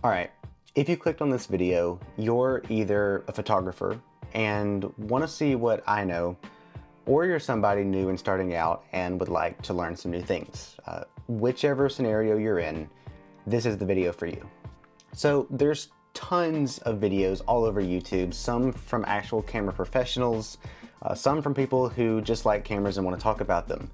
All right, if you clicked on this video, you're either a photographer and want to see what I know, or you're somebody new and starting out and would like to learn some new things. Whichever scenario you're in, this is the video for you. So there's tons of videos all over YouTube, some from actual camera professionals, some from people who just like cameras and want to talk about them.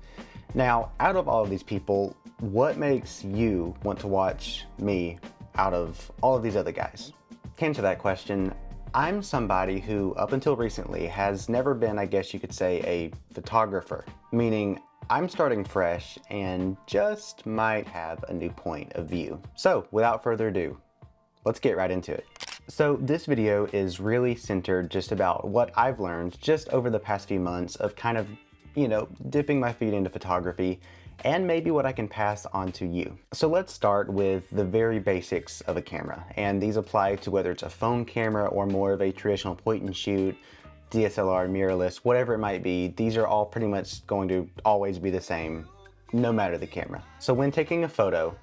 Now, out of all of these people, what makes you want to watch me out of all of these other guys? To answer that question, I'm somebody who, up until recently, has never been, I guess you could say, a photographer, meaning I'm starting fresh and just might have a new point of view. So, without further ado, let's get right into it. So this video is really centered just about what I've learned just over the past few months of kind of, dipping my feet into photography and maybe what I can pass on to you. So let's start with the very basics of a camera, and these apply to whether it's a phone camera or more of a traditional point and shoot, DSLR, mirrorless, whatever it might be. These are all pretty much going to always be the same, no matter the camera. So when taking a photo,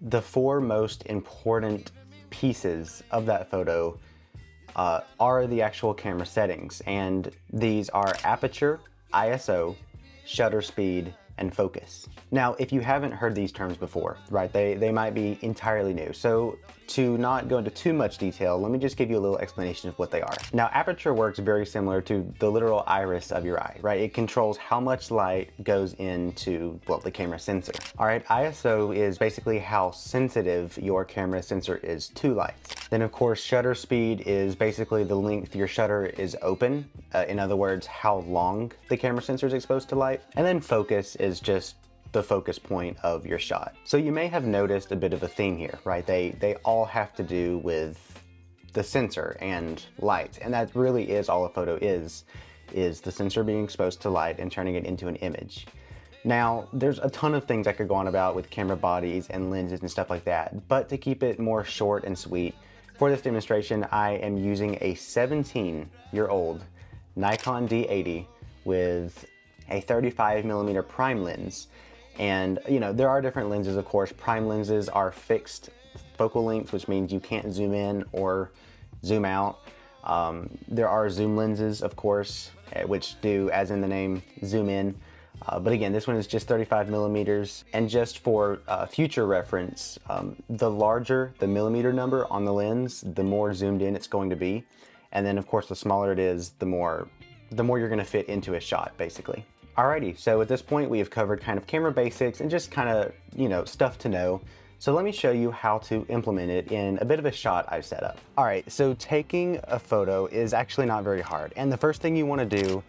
the four most important pieces of that photo are the actual camera settings, and these are aperture, ISO, shutter speed, and focus. Now, if you haven't heard these terms before, right, they might be entirely new. So to not go into too much detail, let me just give you a little explanation of what they are. Now, aperture works very similar to the literal iris of your eye, right? It controls how much light goes into, well, the camera sensor. All right, ISO is basically how sensitive your camera sensor is to light. Then of course, shutter speed is basically the length your shutter is open. In other words, how long the camera sensor is exposed to light. And then focus is just the focus point of your shot. So you may have noticed a bit of a theme here, right? They all have to do with the sensor and light. And that really is all a photo is the sensor being exposed to light and turning it into an image. Now, there's a ton of things I could go on about with camera bodies and lenses and stuff like that, but to keep it more short and sweet, for this demonstration, I am using a 17-year-old Nikon D80 with a 35mm prime lens. And there are different lenses, of course. Prime lenses are fixed focal lengths, which means you can't zoom in or zoom out. There are zoom lenses, of course, which do, as in the name, zoom in. But again, this one is just 35mm. And just for future reference, the larger the millimeter number on the lens, the more zoomed in it's going to be. And then of course, the smaller it is, the more you're gonna fit into a shot, basically. Alrighty, so at this point we have covered kind of camera basics and just kind of, stuff to know. So let me show you how to implement it in a bit of a shot I've set up. All right, so taking a photo is actually not very hard. And the first thing you wanna do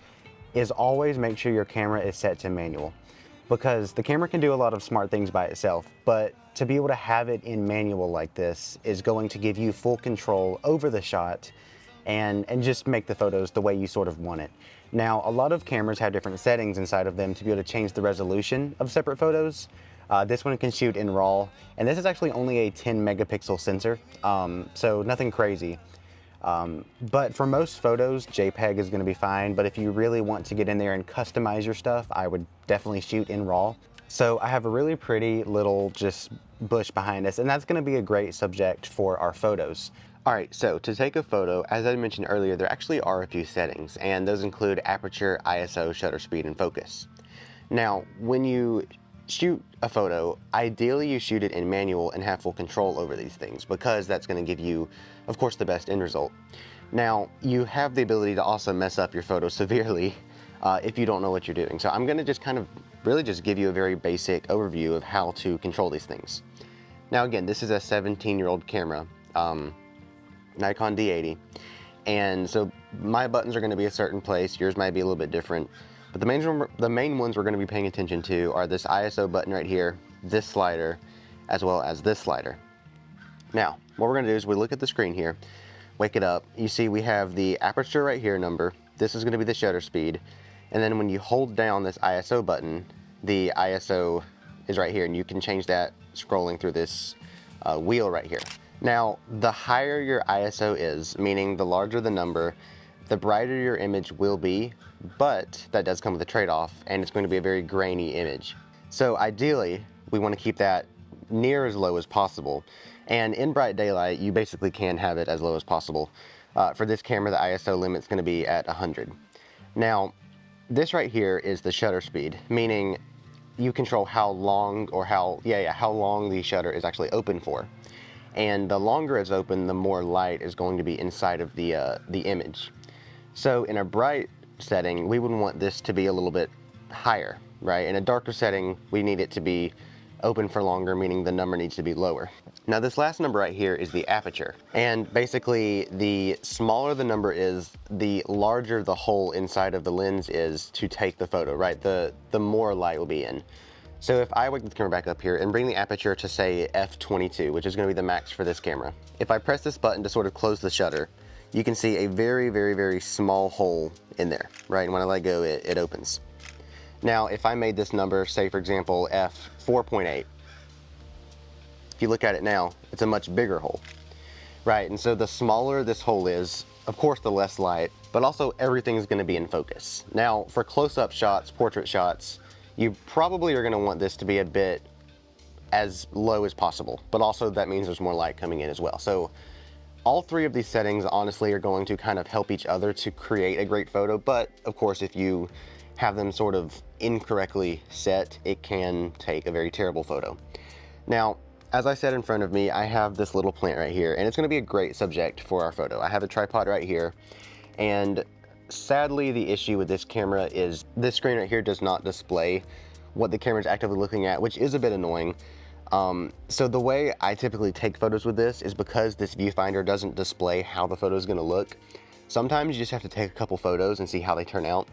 is always make sure your camera is set to manual, because the camera can do a lot of smart things by itself, but to be able to have it in manual like this is going to give you full control over the shot and just make the photos the way you sort of want it. Now, a lot of cameras have different settings inside of them to be able to change the resolution of separate photos. This one can shoot in RAW, and this is actually only a 10 megapixel sensor, so nothing crazy. But for most photos, JPEG is gonna be fine, but if you really want to get in there and customize your stuff, I would definitely shoot in RAW. So I have a really pretty little just bush behind us, and that's gonna be a great subject for our photos. All right, so to take a photo, as I mentioned earlier, there actually are a few settings, and those include aperture, ISO, shutter speed, and focus. Now, when you shoot a photo, ideally you shoot it in manual and have full control over these things, because that's going to give you, of course, the best end result. Now, you have the ability to also mess up your photo severely if you don't know what you're doing. So I'm going to just kind of really just give you a very basic overview of how to control these things. Now, again, this is a 17-year-old camera, Nikon D80, and so my buttons are going to be a certain place, yours might be a little bit different, but the main ones we're going to be paying attention to are this ISO button right here, this slider, as well as this slider. Now, what we're going to do is we look at the screen here, wake it up, you see we have the aperture right here number, this is going to be the shutter speed, and then when you hold down this ISO button, the ISO is right here, and you can change that scrolling through this wheel right here. Now, the higher your ISO is, meaning the larger the number, the brighter your image will be, but that does come with a trade-off, and it's going to be a very grainy image. So ideally, we want to keep that near as low as possible. And in bright daylight, you basically can have it as low as possible. For this camera, the ISO limit's going to be at 100. Now, this right here is the shutter speed, meaning you control how long or how long the shutter is actually open for. And the longer it's open, the more light is going to be inside of the image. So in a bright setting, we would want this to be a little bit higher, right? In a darker setting, we need it to be open for longer, meaning the number needs to be lower. Now this last number right here is the aperture. And basically the smaller the number is, the larger the hole inside of the lens is to take the photo, right? The more light will be in. So if I wake the camera back up here and bring the aperture to say f22, which is going to be the max for this camera. If I press this button to sort of close the shutter, you can see a very, very, very small hole in there, right? And when I let go, it opens. Now, if I made this number, say for example, f4.8, if you look at it now, it's a much bigger hole, right? And so the smaller this hole is, of course, the less light, but also everything's going to be in focus. Now, for close-up shots, portrait shots, you probably are going to want this to be a bit as low as possible, but also that means there's more light coming in as well. So all three of these settings honestly are going to kind of help each other to create a great photo, but of course if you have them sort of incorrectly set, it can take a very terrible photo. Now, as I said in front of me, I have this little plant right here, and it's going to be a great subject for our photo. I have a tripod right here, and sadly the issue with this camera is this screen right here does not display what the camera is actively looking at, which is a bit annoying. So the way I typically take photos with this is because this viewfinder doesn't display how the photo is going to look. Sometimes you just have to take a couple photos and see how they turn out.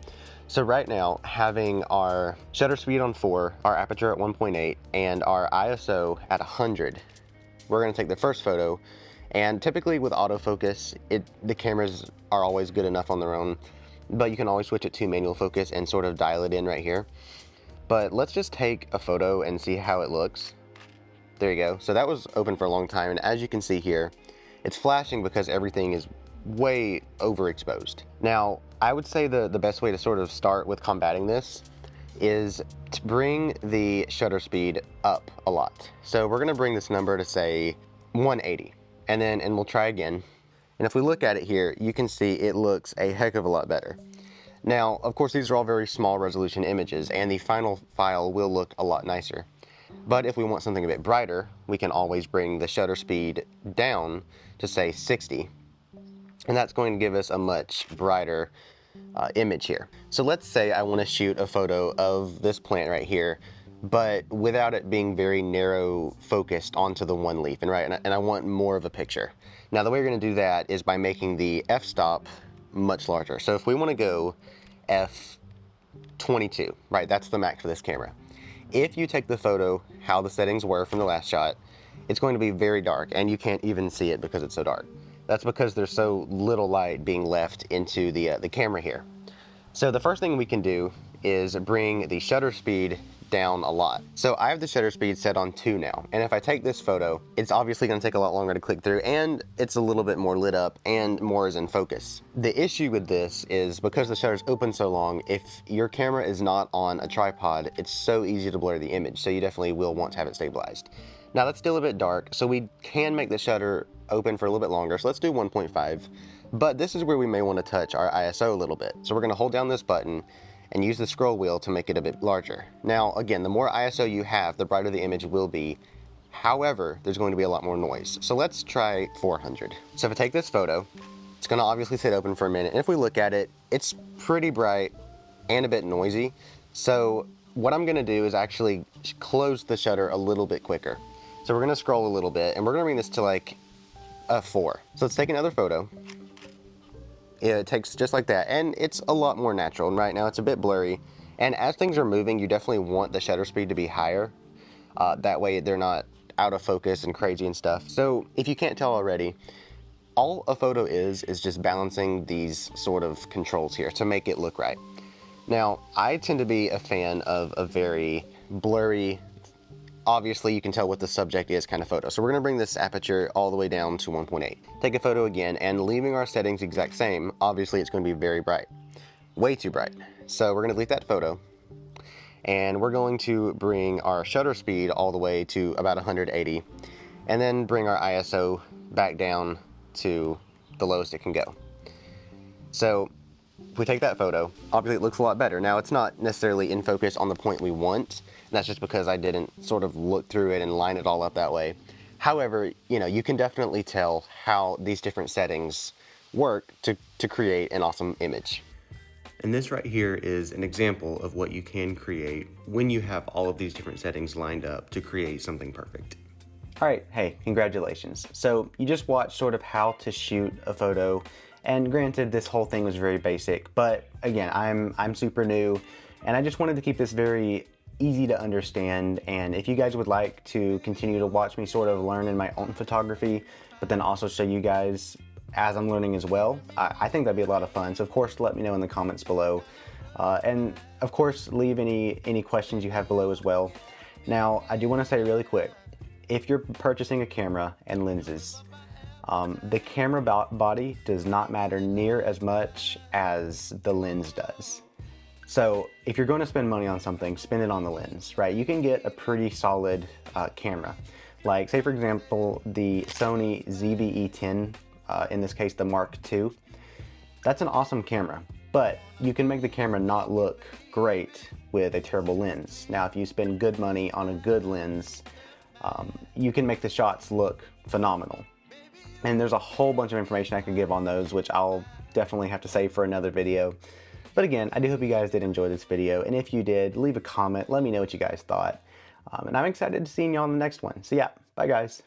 So right now, having our shutter speed on 4, our aperture at 1.8, and our ISO at 100, we're going to take the first photo. And typically with autofocus, the cameras are always good enough on their own, but you can always switch it to manual focus and sort of dial it in right here. But let's just take a photo and see how it looks. There you go. So that was open for a long time, and as you can see here, it's flashing because everything is way overexposed. Now, I would say the best way to sort of start with combating this is to bring the shutter speed up a lot. So we're gonna bring this number to say 180, and we'll try again. And if we look at it here, you can see it looks a heck of a lot better. Now, of course, these are all very small resolution images, and the final file will look a lot nicer. But if we want something a bit brighter, we can always bring the shutter speed down to say 60. And that's going to give us a much brighter image here. So let's say I want to shoot a photo of this plant right here, but without it being very narrow focused onto the one leaf, and I want more of a picture. Now the way we're going to do that is by making the f-stop much larger. So if we want to go f22, right, that's the max for this camera. If you take the photo how the settings were from the last shot, it's going to be very dark, and you can't even see it because it's so dark. That's because there's so little light being left into the camera here. So the first thing we can do is bring the shutter speed down a lot. So I have the shutter speed set on 2 now, and if I take this photo, it's obviously going to take a lot longer to click through, and it's a little bit more lit up and more is in focus. The issue with this is because the shutter's open so long, if your camera is not on a tripod, it's so easy to blur the image, so you definitely will want to have it stabilized. Now that's still a bit dark, so we can make the shutter open for a little bit longer, so let's do 1.5, but this is where we may want to touch our ISO a little bit. So we're going to hold down this button and use the scroll wheel to make it a bit larger. Now again, the more ISO you have, the brighter the image will be. However, there's going to be a lot more noise. So let's try 400. So if I take this photo, it's going to obviously sit open for a minute, and if we look at it, it's pretty bright and a bit noisy. So what I'm going to do is actually close the shutter a little bit quicker. So we're going to scroll a little bit, and we're going to bring this to like a 4. So let's take another photo. It takes just like that, and it's a lot more natural, and right now it's a bit blurry. And as things are moving, you definitely want the shutter speed to be higher. That way they're not out of focus and crazy and stuff. So if you can't tell already, all a photo is just balancing these sort of controls here to make it look right. Now, I tend to be a fan of a very blurry, obviously you can tell what the subject is kind of photo. So we're going to bring this aperture all the way down to 1.8. Take a photo again, and leaving our settings exact same, obviously it's going to be very bright. Way too bright. So we're going to delete that photo. And we're going to bring our shutter speed all the way to about 180, and then bring our ISO back down to the lowest it can go. So if we take that photo, obviously it looks a lot better. Now it's not necessarily in focus on the point we want, and that's just because I didn't sort of look through it and line it all up that way. However, you know, you can definitely tell how these different settings work to create an awesome image. And this right here is an example of what you can create when you have all of these different settings lined up to create something perfect. All right, hey, congratulations. So you just watched sort of how to shoot a photo, and granted this whole thing was very basic, but again, I'm super new, and I just wanted to keep this very easy to understand. And if you guys would like to continue to watch me sort of learn in my own photography, but then also show you guys as I'm learning as well, I think that'd be a lot of fun. So of course, let me know in the comments below. And of course, leave any questions you have below as well. Now, I do want to say really quick, if you're purchasing a camera and lenses, the camera body does not matter near as much as the lens does. So if you're going to spend money on something, spend it on the lens, right? You can get a pretty solid camera. Like say for example, the Sony ZV-E10, in this case the Mark II. That's an awesome camera, but you can make the camera not look great with a terrible lens. Now if you spend good money on a good lens, you can make the shots look phenomenal. And there's a whole bunch of information I could give on those, which I'll definitely have to save for another video. But again, I do hope you guys did enjoy this video, and if you did, leave a comment, let me know what you guys thought. And I'm excited to see y'all in the next one. So yeah, bye guys.